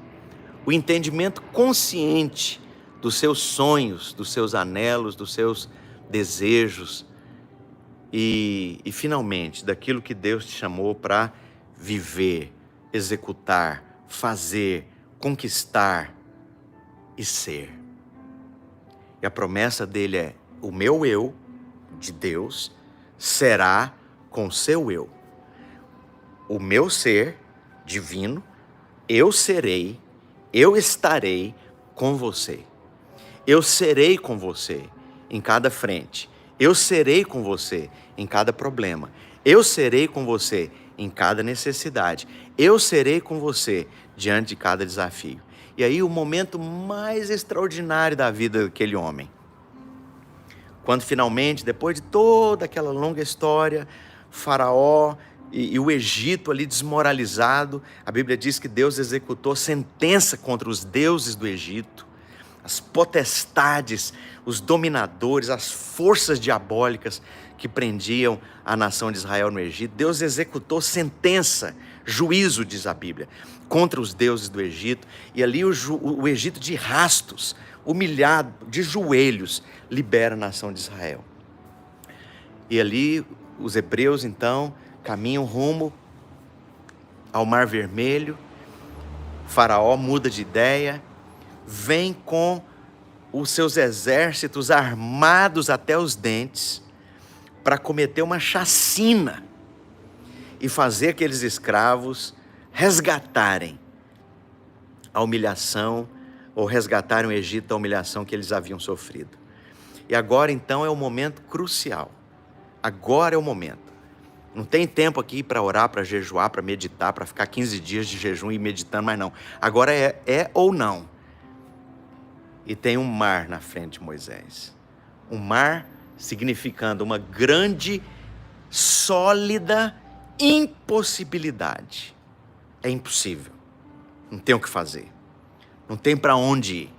o entendimento consciente dos seus sonhos, dos seus anelos, dos seus desejos e finalmente, daquilo que Deus te chamou para viver, executar, fazer, conquistar e ser. E a promessa dele é: o meu eu, de Deus, será com o seu eu. O meu ser divino, eu serei, eu estarei com você. Eu serei com você em cada frente. Eu serei com você em cada problema. Eu serei com você em cada necessidade. Eu serei com você diante de cada desafio. E aí o momento mais extraordinário da vida daquele homem, quando finalmente, depois de toda aquela longa história, Faraó e o Egito ali desmoralizado, a Bíblia diz que Deus executou sentença contra os deuses do Egito, as potestades, os dominadores, as forças diabólicas que prendiam a nação de Israel no Egito. Deus executou sentença, juízo, diz a Bíblia, contra os deuses do Egito. E ali o Egito de rastos, humilhado, de joelhos, libera a nação de Israel. E ali os hebreus então caminham rumo ao Mar Vermelho. Faraó muda de ideia, vem com os seus exércitos armados até os dentes para cometer uma chacina e fazer aqueles escravos resgatarem a humilhação, ou resgatarem o Egito da humilhação que eles haviam sofrido. E agora então é o momento crucial. Agora é o momento. Não tem tempo aqui para orar, para jejuar, para meditar, para ficar 15 dias de jejum e meditando, mas não. Agora é ou não. E tem um mar na frente de Moisés. Um mar significando uma grande, sólida impossibilidade. É impossível. Não tem o que fazer. Não tem para onde ir.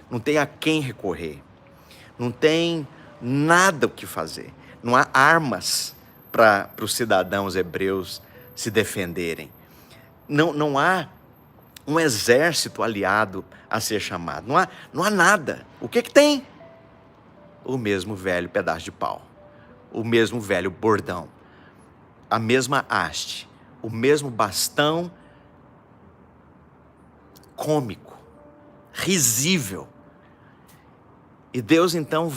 Não tem a quem recorrer. Não tem nada o que fazer. Não há armas para os cidadãos hebreus se defenderem. Não há um exército aliado a ser chamado. Não há nada. O que tem? O mesmo velho pedaço de pau. O mesmo velho bordão. A mesma haste. O mesmo bastão cômico, risível. E Deus então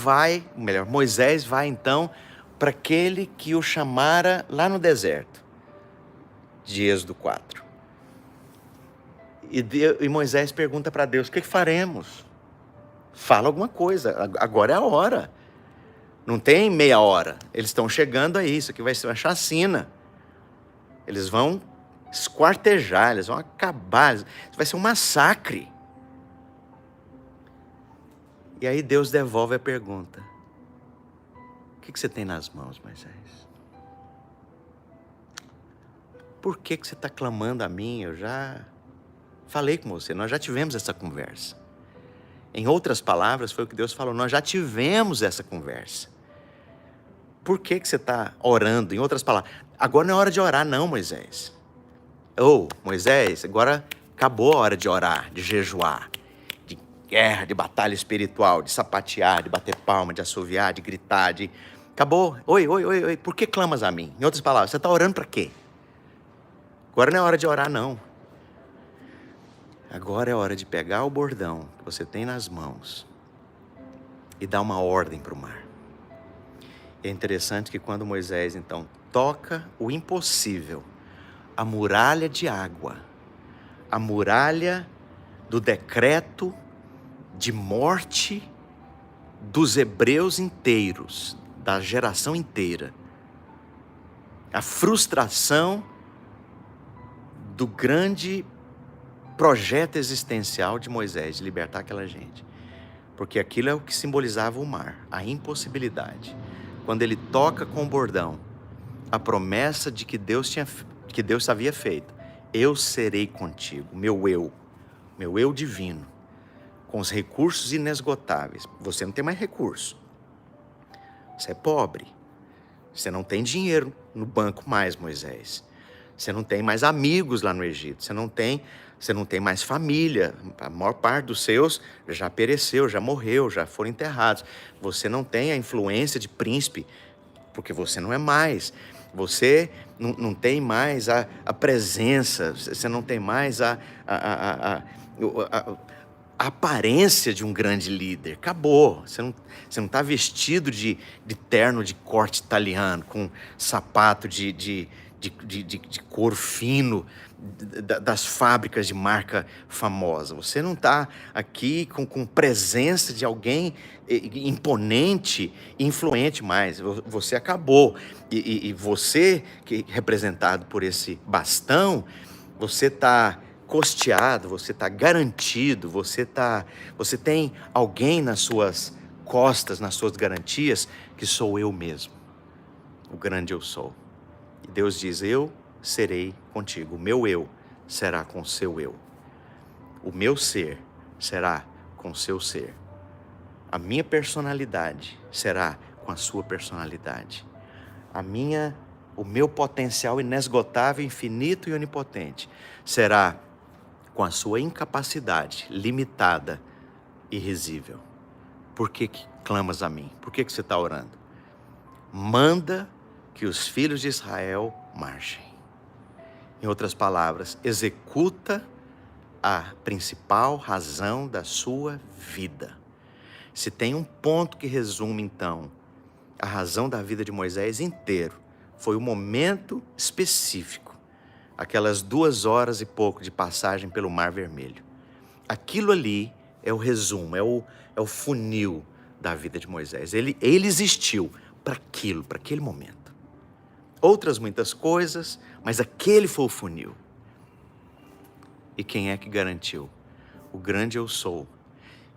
Moisés vai então para aquele que o chamara lá no deserto, de Êxodo 4. E Moisés pergunta para Deus: o que faremos? Fala alguma coisa, agora é a hora. Não tem meia hora, eles estão chegando aí, isso aqui vai ser uma chacina. Eles vão esquartejar, eles vão acabar, vai ser um massacre. E aí Deus devolve a pergunta: o que você tem nas mãos, Moisés? Por que você está clamando a mim? Eu já falei com você, nós já tivemos essa conversa. Em outras palavras, foi o que Deus falou, nós já tivemos essa conversa. Por que você está orando? Em outras palavras, agora não é hora de orar não, Moisés. Moisés, agora acabou a hora de orar, de jejuar, de guerra, de batalha espiritual, de sapatear, de bater palma, de assoviar, de gritar, Acabou. Oi, por que clamas a mim? Em outras palavras, você está orando para quê? Agora não é hora de orar não. Agora é hora de pegar o bordão que você tem nas mãos e dar uma ordem para o mar. É interessante que quando Moisés, então, toca o impossível, a muralha de água, a muralha do decreto de morte dos hebreus inteiros, da geração inteira, a frustração do grande projeto existencial de Moisés, de libertar aquela gente. Porque aquilo é o que simbolizava o mar, a impossibilidade. Quando ele toca com o bordão, a promessa de que Deus havia feito: eu serei contigo, meu eu divino, com os recursos inesgotáveis. Você não tem mais recurso. Você é pobre. Você não tem dinheiro no banco mais, Moisés. Você não tem mais amigos lá no Egito. Você não tem mais família. A maior parte dos seus já pereceu, já morreu, já foram enterrados. Você não tem a influência de príncipe, porque você não é mais. Você não tem mais a presença, você não tem mais a aparência de um grande líder. Acabou. Você não está vestido de terno de corte italiano, com sapato de couro fino das fábricas de marca famosa. Você não está aqui com presença de alguém imponente e influente mais. Você acabou. E você, que representado por esse bastão, você está costeado, você está garantido, você tem alguém nas suas costas, nas suas garantias, que sou eu mesmo, o grande eu sou. E Deus diz: eu serei contigo, o meu eu será com o seu eu, o meu ser será com o seu ser, a minha personalidade será com a sua personalidade, o meu potencial inesgotável, infinito e onipotente será com a sua incapacidade limitada e risível. Por que clamas a mim? Por que você está orando? Manda que os filhos de Israel marchem. Em outras palavras, executa a principal razão da sua vida. Se tem um ponto que resume, então, a razão da vida de Moisés inteiro, foi o momento específico, aquelas 2 horas e pouco de passagem pelo Mar Vermelho. Aquilo ali é o resumo, é o funil da vida de Moisés. Ele existiu para aquilo, para aquele momento. Outras muitas coisas, mas aquele foi o funil. E quem é que garantiu? O grande eu sou.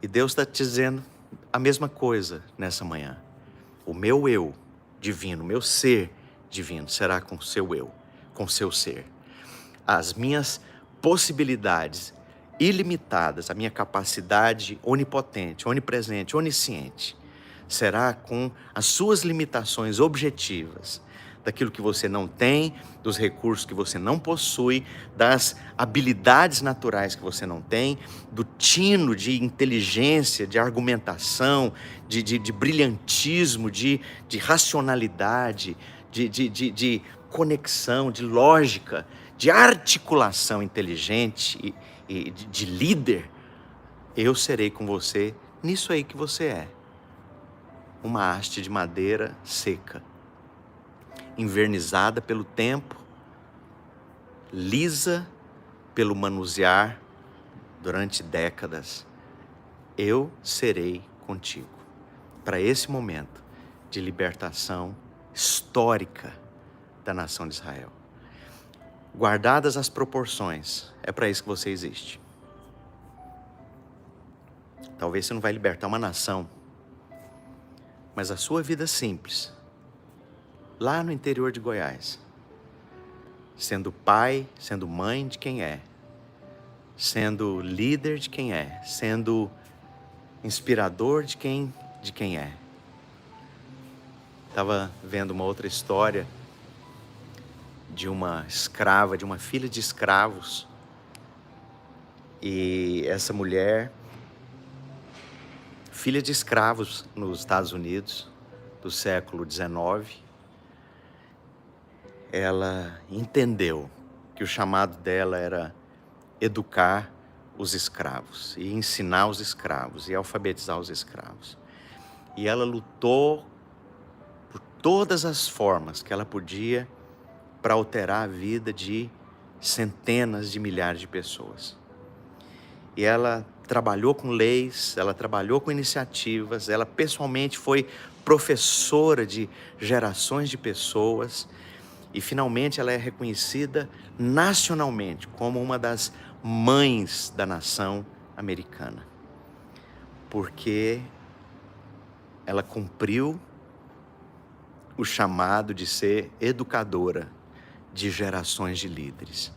E Deus está te dizendo a mesma coisa nessa manhã. O meu eu divino, o meu ser divino será com o seu eu, com o seu ser. As minhas possibilidades ilimitadas, a minha capacidade onipotente, onipresente, onisciente, será com as suas limitações objetivas, daquilo que você não tem, dos recursos que você não possui, das habilidades naturais que você não tem, do tino de inteligência, de argumentação, de brilhantismo, de racionalidade, de conexão, de lógica, de articulação inteligente e de líder. Eu serei com você nisso aí que você é. Uma haste de madeira seca, invernizada pelo tempo, lisa pelo manusear durante décadas. Eu serei contigo para esse momento de libertação histórica da nação de Israel. Guardadas as proporções, é para isso que você existe. Talvez você não vai libertar uma nação, mas a sua vida simples, lá no interior de Goiás, sendo pai, sendo mãe de quem é, sendo líder de quem é, sendo inspirador de quem é. Estava vendo uma outra história de uma escrava, de uma filha de escravos, e essa mulher, filha de escravos nos Estados Unidos do século XIX, ela entendeu que o chamado dela era educar os escravos e ensinar os escravos e alfabetizar os escravos. E ela lutou por todas as formas que ela podia para alterar a vida de centenas de milhares de pessoas. E ela trabalhou com leis, ela trabalhou com iniciativas, ela pessoalmente foi professora de gerações de pessoas e finalmente ela é reconhecida nacionalmente como uma das mães da nação americana, porque ela cumpriu o chamado de ser educadora de gerações de líderes.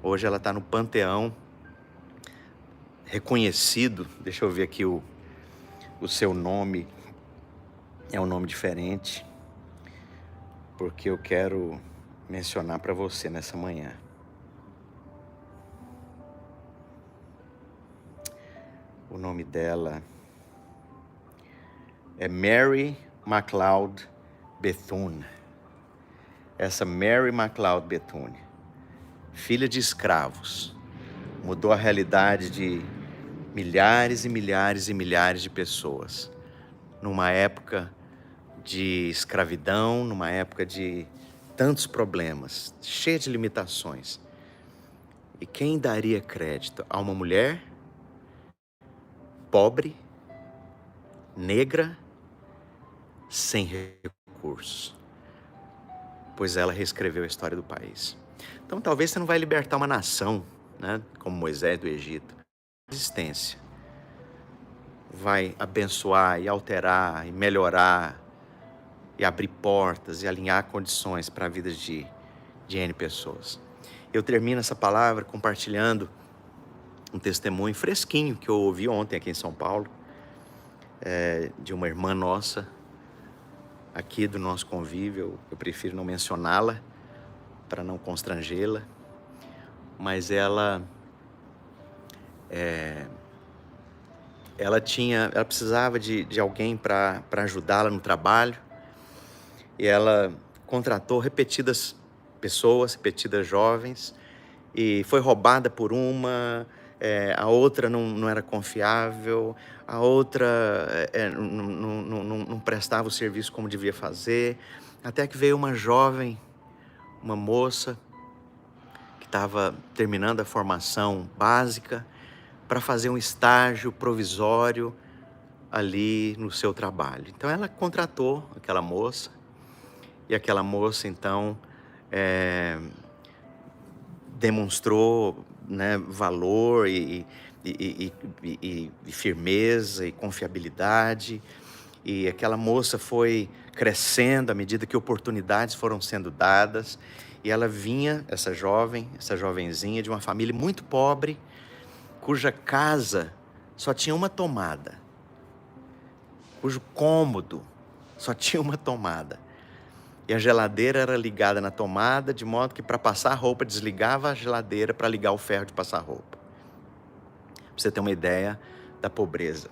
Hoje ela está no panteão, reconhecido. Deixa eu ver aqui o seu nome, é um nome diferente, porque eu quero mencionar para você nessa manhã. O nome dela é Mary McLeod Bethune. Essa Mary McLeod Bethune, filha de escravos, mudou a realidade de milhares e milhares e milhares de pessoas, numa época de escravidão, numa época de tantos problemas, cheia de limitações. E quem daria crédito a uma mulher pobre, negra, sem recursos? Pois ela reescreveu a história do país. Então talvez você não vai libertar uma nação, né, como Moisés do Egito. A existência vai abençoar e alterar e melhorar e abrir portas e alinhar condições para a vida de N pessoas. Eu termino essa palavra compartilhando um testemunho fresquinho que eu ouvi ontem aqui em São Paulo, de uma irmã nossa, aqui do nosso convívio. Eu prefiro não mencioná-la para não constrangê-la, mas ela precisava de alguém para ajudá-la no trabalho, e ela contratou repetidas pessoas, repetidas jovens, e foi roubada por uma, a outra não era confiável, a outra não prestava o serviço como devia fazer, até que veio uma jovem, uma moça, que estava terminando a formação básica, para fazer um estágio provisório ali no seu trabalho. Então ela contratou aquela moça, e aquela moça então demonstrou, né, valor e firmeza e confiabilidade, e aquela moça foi crescendo à medida que oportunidades foram sendo dadas, e ela vinha, essa jovenzinha, de uma família muito pobre, cuja casa só tinha uma tomada, cujo cômodo só tinha uma tomada. E a geladeira era ligada na tomada, de modo que para passar roupa desligava a geladeira para ligar o ferro de passar roupa. Para você ter uma ideia da pobreza.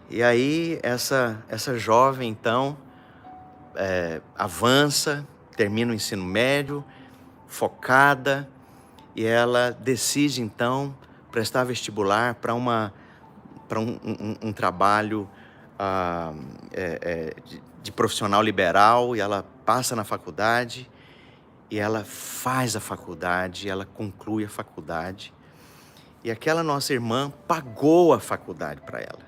E aí essa jovem então avança, termina o ensino médio, focada, e ela decide então prestar vestibular para um trabalho de profissional liberal, e ela passa na faculdade, e ela faz a faculdade, ela conclui a faculdade, e aquela nossa irmã pagou a faculdade para ela,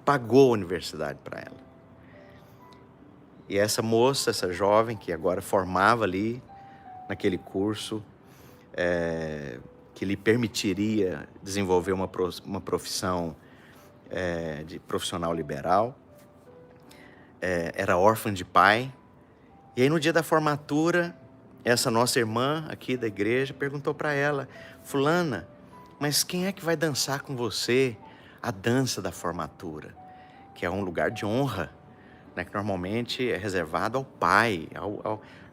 pagou a universidade para ela. E essa moça, essa jovem que agora formava ali naquele curso, que lhe permitiria desenvolver uma profissão de profissional liberal, era órfã de pai. E aí no dia da formatura, essa nossa irmã aqui da igreja perguntou para ela: fulana, mas quem é que vai dançar com você a dança da formatura? Que é um lugar de honra, né, que normalmente é reservado ao pai,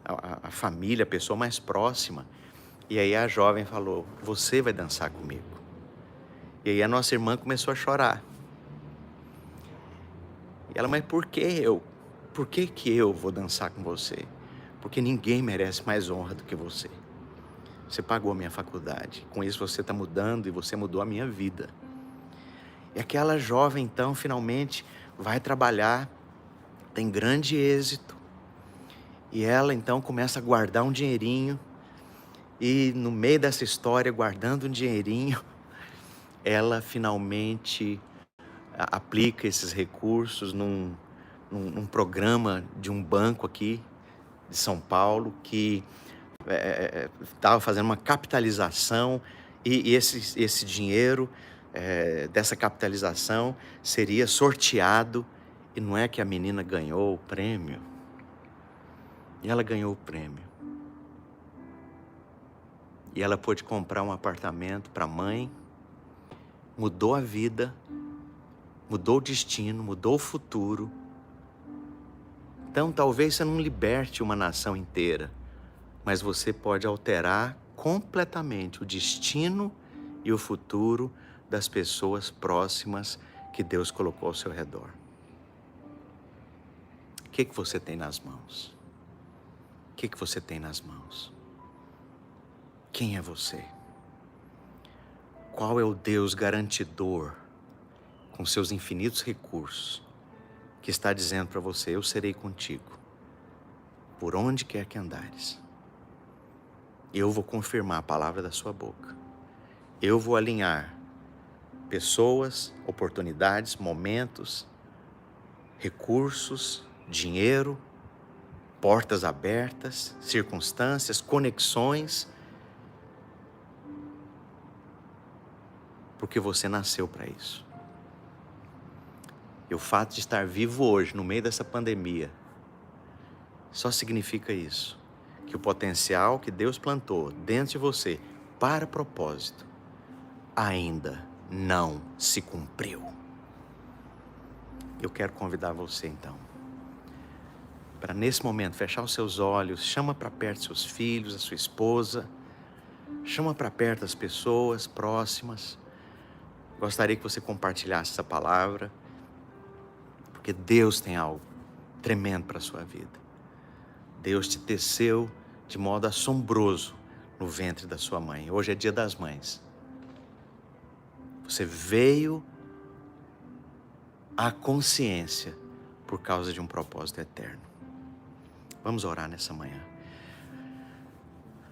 à família, a pessoa mais próxima. E aí a jovem falou: você vai dançar comigo. E aí a nossa irmã começou a chorar. E ela: mas por que eu? Por que eu vou dançar com você? Porque ninguém merece mais honra do que você. Você pagou a minha faculdade. Com isso você está mudando, e você mudou a minha vida. E aquela jovem então finalmente vai trabalhar, tem grande êxito. E ela então começa a guardar um dinheirinho. E no meio dessa história, guardando um dinheirinho, ela finalmente aplica esses recursos num programa de um banco aqui de São Paulo, que estava fazendo uma capitalização, e esse dinheiro dessa capitalização seria sorteado, e não é que a menina ganhou o prêmio, e ela ganhou o prêmio. E ela pôde comprar um apartamento para a mãe, mudou a vida, mudou o destino, mudou o futuro. Então talvez você não liberte uma nação inteira, mas você pode alterar completamente o destino e o futuro das pessoas próximas que Deus colocou ao seu redor. O que você tem nas mãos? O que você tem nas mãos? Quem é você? Qual é o Deus garantidor, com seus infinitos recursos, que está dizendo para você: eu serei contigo, por onde quer que andares. Eu vou confirmar a palavra da sua boca. Eu vou alinhar pessoas, oportunidades, momentos, recursos, dinheiro, portas abertas, circunstâncias, conexões, porque você nasceu para isso. E o fato de estar vivo hoje, no meio dessa pandemia, só significa isso, que o potencial que Deus plantou dentro de você para propósito ainda não se cumpriu. Eu quero convidar você então, para nesse momento fechar os seus olhos, chama para perto seus filhos, a sua esposa, chama para perto as pessoas próximas. Gostaria que você compartilhasse essa palavra, porque Deus tem algo tremendo para a sua vida. Deus te teceu de modo assombroso no ventre da sua mãe. Hoje é Dia das Mães. Você veio à consciência por causa de um propósito eterno. Vamos orar nessa manhã.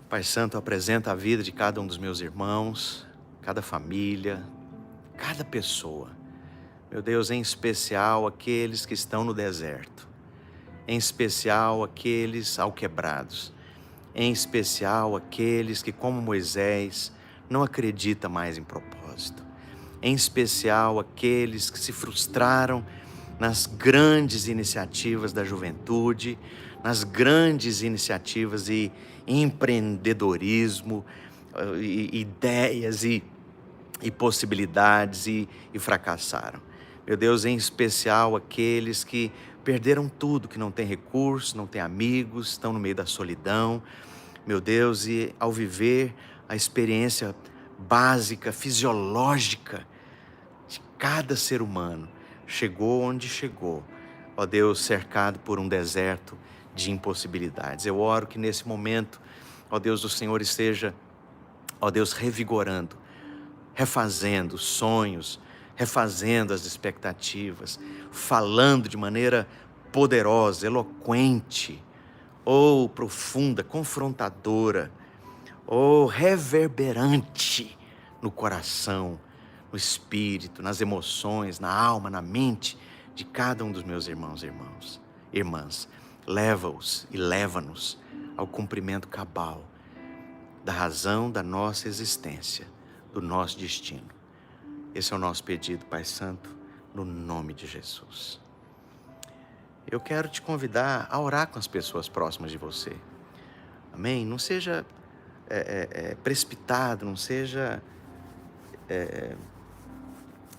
Pai Santo, apresenta a vida de cada um dos meus irmãos, cada família, cada pessoa. Meu Deus, em especial aqueles que estão no deserto, em especial aqueles alquebrados, em especial aqueles que, como Moisés, não acreditam mais em propósito, em especial aqueles que se frustraram nas grandes iniciativas da juventude, nas grandes iniciativas e empreendedorismo, ideias e possibilidades e fracassaram. Meu Deus, em especial aqueles que perderam tudo, que não têm recursos, não têm amigos, estão no meio da solidão. Meu Deus, e ao viver a experiência básica, fisiológica de cada ser humano, chegou onde chegou, ó Deus, cercado por um deserto de impossibilidades. Eu oro que nesse momento, ó Deus, o Senhor esteja, ó Deus, revigorando, refazendo sonhos, refazendo as expectativas, falando de maneira poderosa, eloquente, ou profunda, confrontadora, ou reverberante no coração, no espírito, nas emoções, na alma, na mente de cada um dos meus irmãos e irmãs. Leva-os e leva-nos ao cumprimento cabal da razão da nossa existência, do nosso destino. Esse é o nosso pedido, Pai Santo, no nome de Jesus. Eu quero te convidar a orar com as pessoas próximas de você. Amém? Não seja precipitado, não seja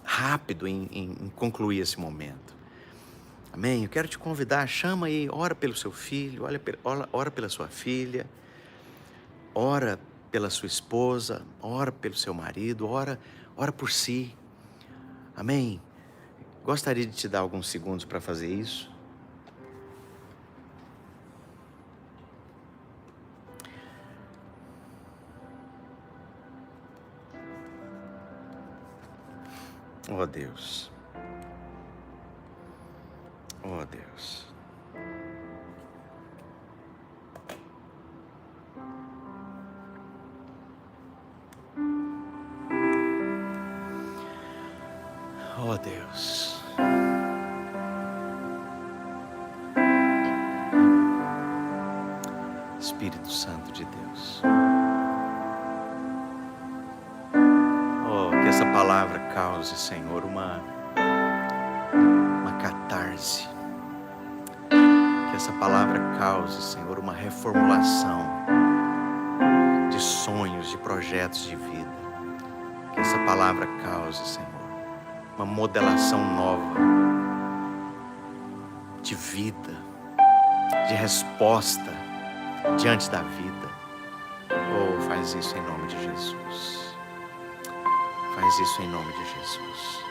rápido em concluir esse momento. Amém? Eu quero te convidar, chama aí, ora pelo seu filho, ora pela sua filha, ora pela sua esposa, ora pelo seu marido, ora por si. Amém? Gostaria de te dar alguns segundos para fazer isso. Oh Deus. Oh Deus. Oh Deus. Espírito Santo de Deus. Oh, que essa palavra cause, Senhor, uma catarse. Que essa palavra cause, Senhor, uma reformulação de sonhos, de projetos de vida. Que essa palavra cause, Senhor, uma modelação nova de vida, de resposta diante da vida. Oh, faz isso em nome de Jesus. Faz isso em nome de Jesus.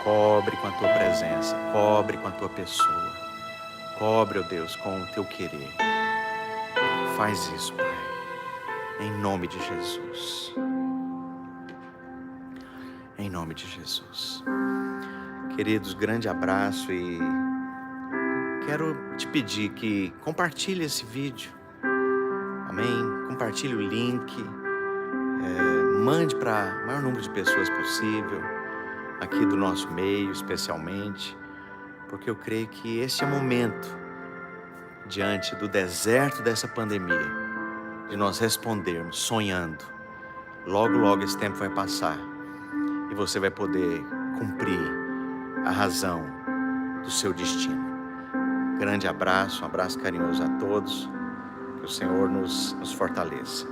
Cobre com a tua presença, cobre com a tua pessoa. Cobre, ó Deus, com o teu querer. Faz isso, Pai, em nome de Jesus. Em nome de Jesus. Queridos, grande abraço e quero te pedir que compartilhe esse vídeo. Amém? Compartilhe o link. Mande para o maior número de pessoas possível, aqui do nosso meio especialmente, porque eu creio que esse é o momento, diante do deserto dessa pandemia, de nós respondermos sonhando. Logo, logo esse tempo vai passar e você vai poder cumprir a razão do seu destino. Grande abraço, um abraço carinhoso a todos, que o Senhor nos fortaleça.